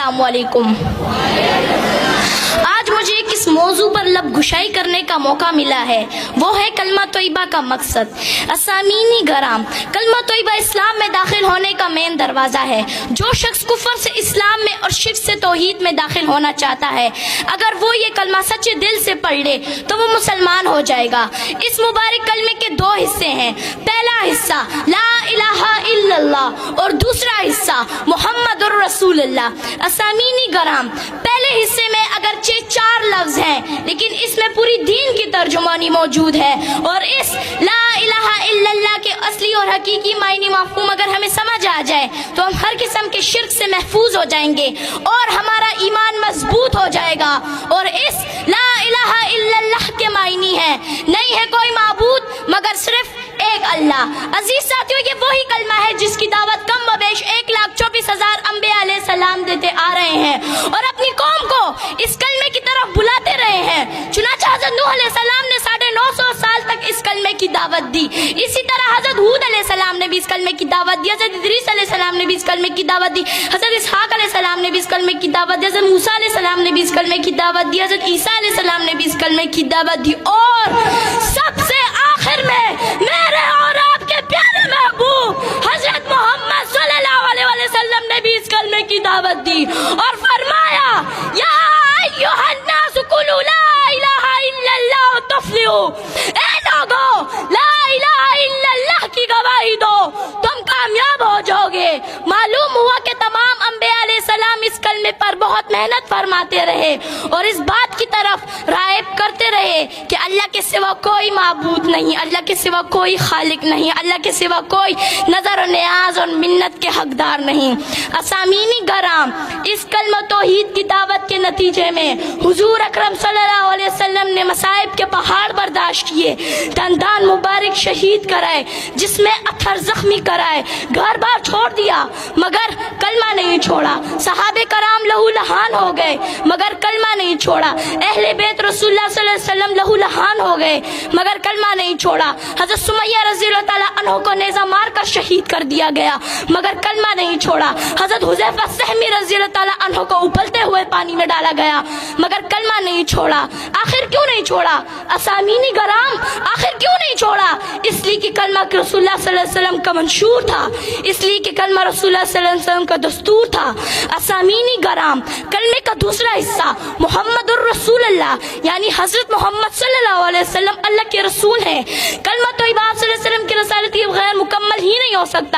السلام علیکم۔ آج مجھے کس موضوع پر لب گشائی کرنے کا موقع ملا ہے وہ ہے کلمہ طیبہ کا مقصد۔ اسامعین گرام، کلمہ طیبہ اسلام میں داخل ہونے کا مین دروازہ ہے۔ جو شخص کفر سے اسلام میں اور شرک سے توحید میں داخل ہونا چاہتا ہے، اگر وہ یہ کلمہ سچے دل سے پڑھ لے تو وہ مسلمان ہو جائے گا۔ اس مبارک کلمے کے دو حصے ہیں، پہلا حصہ لا الہ الا اللہ اور دوسرا حصہ محمد الرسول اللہ۔ اسامعین گرام، پہلے حصے میں اگرچہ 4 لفظ ہیں لیکن اس میں پوری دین کی ترجمانی موجود ہے، اور اس لا الہ الا اللہ کے اصلی اور حقیقی معنی مفہوم اگر ہمیں سمجھ آ جائے تو ہم ہر قسم کے شرک سے محفوظ ہو جائیں گے اور ہمارا ایمان مضبوط ہو جائے گا۔ اور اس لا الہ الا اللہ کے معنی ہے نہیں ہے کوئی معبود مگر صرف ایک اللہ۔ عزیز ساتھیو، یہ وہی کلمہ ہے جس کی دعوت کم و بیش 1,24,000 انبیاء علیہ السلام دیتے آ رہے ہیں اور اپنی قوم کو اس کلمے کی طرف بلاتے رہے ہیں۔ چنانچہ حضرت نوح علیہ السلام نے 950 سال تک اس کلمے کی دعوت دی، اسی طرح حضرت ہود علیہ السلام نے بھی اس کلمے کی دعوت دی، حضرت ادریس علیہ السلام نے بھی اس کلمے کی دعوت دی، حضرت اسحاق علیہ السلام نے بھی اس کلمے کی دعوت دی، حضرت موسیٰ علیہ السلام نے بھی اس کلمے کی دعوت دی، حضرت عیسیٰ علیہ السلام نے بھی اس کلمے کی دعوت دی، اور سب سے آخر میں میرے اور آپ کے پیارے محبوب حضرت محمد صلی اللہ علیہ وسلم نے بھی اس کلمے کی دعوت دی اور فرمایا یا ایھا الناس قولوا لا الہ الا اللہ تفلحوا، اے لوگو لا الہ الا اللہ کی گواہی دو تم کامیاب ہو جاؤ گے۔ معلوم ہوا کہ تمام انبیاء علیہ السلام اس کلمے پر بہت محنت فرماتے رہے اور اس بات کی طرف راغب کرتے رہے کہ اللہ کے سوا کوئی معبود نہیں، اللہ کے سوا کوئی خالق نہیں، اللہ کے سوا کوئی نظر و نیاز اور منت کے حقدار نہیں۔ اسامعین گرام، اس کلمہ توحید کی دعوت کے نتیجے میں حضور اکرم صلی اللہ علیہ وسلم نے مصائب کے پہاڑ برداشت کیے، دندان مبارک شہید کرائے، جس میں اتھر زخمی کرائے، گھر بار چھوڑ دیا مگر کلمہ نہیں چھوڑا، صحابہ کرام لہو لہان ہو گئے مگر کلمہ نہیں چھوڑا، اہل بیت رسول اللہ صلی اللہ علیہ وسلم لہو لہان ہو گئے مگر کلمہ نہیں چھوڑا، حضرت سمیہ رضی اللہ تعالیٰ عنہ کو نیزہ مار کر شہید کر دیا گیا مگر کلمہ نہیں چھوڑا، حضرت حذیفہ سہمی رضی اللہ تعالیٰ عنہ کو ابلتے ہوئے پانی میں ڈالا گیا مگر کلمہ نہیں چھوڑا۔ آخر کیوں نہیں چھوڑا؟ اسامعین گرام، آخر کیوں نہیں چھوڑا؟ اس لیے کہ کلمہ رسول اللہ صلی اللہ علیہ وسلم کا منشور تھا، اس لیے کہ کلمہ رسول اللہ صلی اللہ علیہ وسلم کا دستور تھا۔ اسامعین گرام، کلمے کا دوسرا حصہ محمد الرسول اللہ یعنی حضرت محمد صلی اللہ علیہ وسلم اللہ کے رسول ہیں۔ کلمہ طیبہ صلی اللہ علیہ وسلم کی رسالت کے بغیر مکمل ہی نہیں ہو سکتا۔